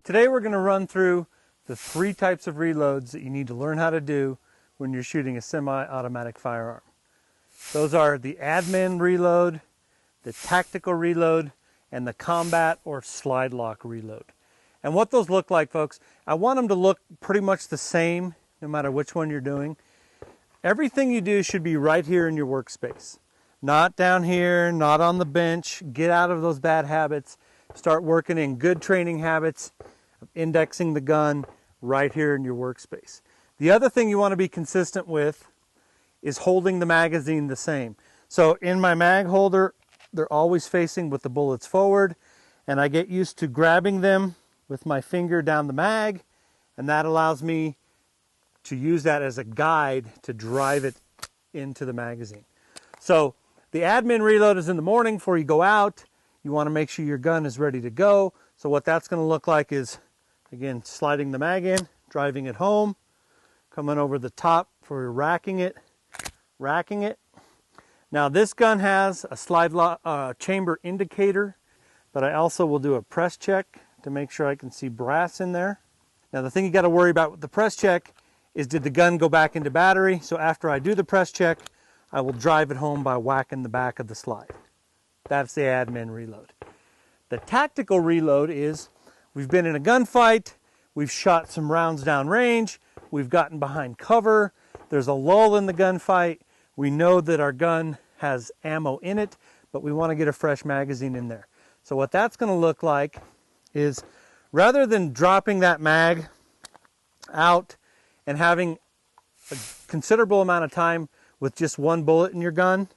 Today we're going to run through the 3 types of reloads that you need to learn how to do when you're shooting a semi-automatic firearm. Those are the admin reload, the tactical reload, and the combat or slide lock reload. And what those look like, folks, I want them to look pretty much the same no matter which one you're doing. Everything you do should be right here in your workspace. Not down here, not on the bench. Get out of those bad habits. Start working in good training habits of indexing the gun right here in your workspace. The other thing you want to be consistent with is holding the magazine the same. So in my mag holder, they're always facing with the bullets forward, and I get used to grabbing them with my finger down the mag, and that allows me to use that as a guide to drive it into the magazine. So the admin reload is in the morning before you go out. You want to make sure your gun is ready to go. So what that's going to look like is, again, sliding the mag in, driving it home, coming over the top for racking it. Now this gun has a slide chamber indicator, but I also will do a press check to make sure I can see brass in there. Now the thing you got to worry about with the press check is, did the gun go back into battery? So after I do the press check, I will drive it home by whacking the back of the slide. That's the admin reload. The tactical reload is, we've been in a gunfight, we've shot some rounds down range, we've gotten behind cover, there's a lull in the gunfight, we know that our gun has ammo in it, but we want to get a fresh magazine in there. So what that's going to look like is, rather than dropping that mag out and having a considerable amount of time with just one bullet in your gun,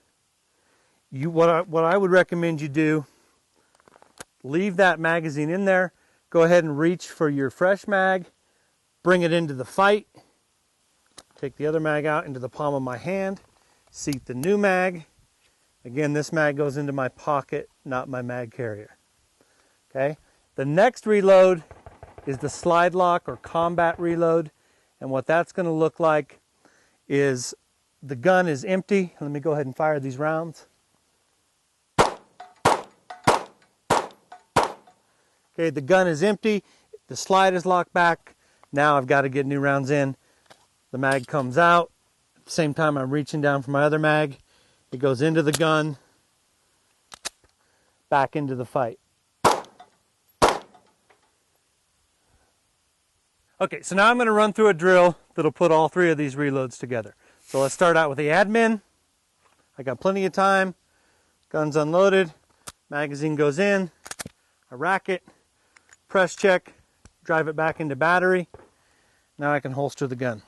what I would recommend you do, leave that magazine in there, go ahead and reach for your fresh mag, bring it into the fight, take the other mag out into the palm of my hand, seat the new mag. Again, this mag goes into my pocket, not my mag carrier. Okay? The next reload is the slide lock or combat reload, and what that's going to look like is, the gun is empty. Let me go ahead and fire these rounds. Okay, the gun is empty, the slide is locked back. Now I've got to get new rounds in. The mag comes out. At the same time I'm reaching down for my other mag. It goes into the gun, back into the fight. Okay, so now I'm going to run through a drill that'll put all 3 of these reloads together. So let's start out with the admin. I got plenty of time. Gun's unloaded. Magazine goes in. I rack it. Press check. Drive it back into battery. Now I can holster the gun.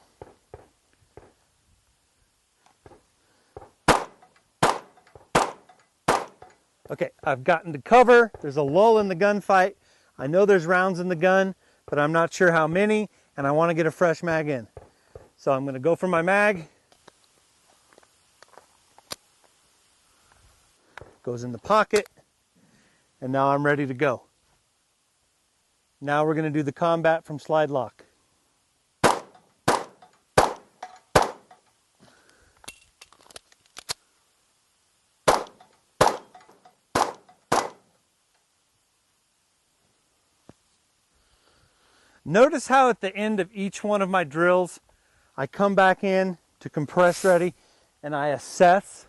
Okay, I've gotten to cover. There's a lull in the gunfight. I know there's rounds in the gun, but I'm not sure how many, and I want to get a fresh mag in. So I'm going to go for my mag. Goes in the pocket, and now I'm ready to go. Now we're going to do the combat from slide lock. Notice how at the end of each one of my drills, I come back in to compress ready and I assess.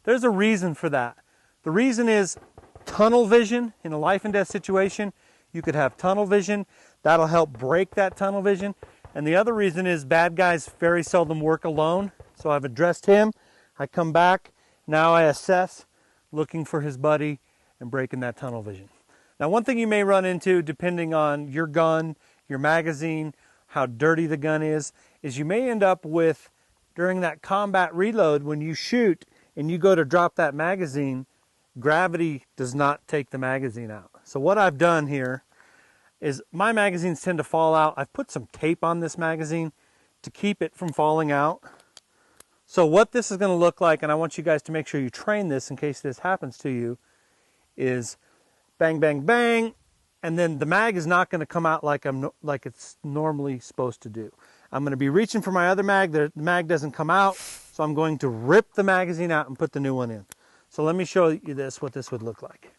There's a reason for that. The reason is tunnel vision. In a life and death situation, you could have tunnel vision. That'll help break that tunnel vision. And the other reason is, bad guys very seldom work alone. So I've addressed him. I come back. Now I assess, looking for his buddy and breaking that tunnel vision. Now, one thing you may run into, depending on your gun, your magazine, how dirty the gun is you may end up with, during that combat reload, when you shoot and you go to drop that magazine, gravity does not take the magazine out. So what I've done here is, my magazines tend to fall out. I've put some tape on this magazine to keep it from falling out. So what this is going to look like, and I want you guys to make sure you train this in case this happens to you, is bang, bang, bang, and then the mag is not going to come out like it's normally supposed to do. I'm going to be reaching for my other mag. The mag doesn't come out, so I'm going to rip the magazine out and put the new one in. So let me show you this, what this would look like.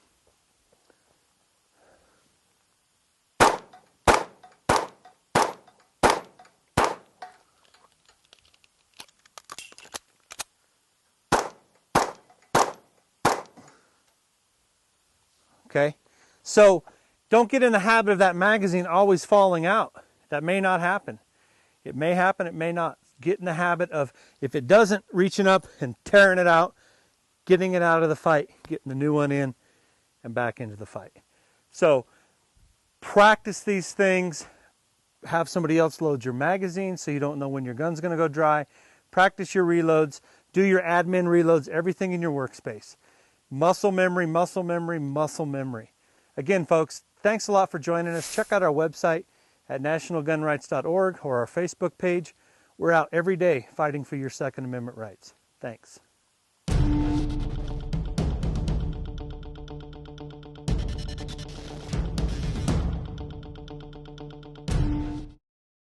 Okay? So don't get in the habit of that magazine always falling out. That may not happen. It may happen, it may not. Get in the habit of, if it doesn't, reaching up and tearing it out, getting it out of the fight, getting the new one in and back into the fight. So practice these things. Have somebody else load your magazine so you don't know when your gun's going to go dry. Practice your reloads. Do your admin reloads, everything in your workspace. Muscle memory, muscle memory, muscle memory. Again, folks, thanks a lot for joining us. Check out our website at nationalgunrights.org or our Facebook page. We're out every day fighting for your Second Amendment rights. Thanks.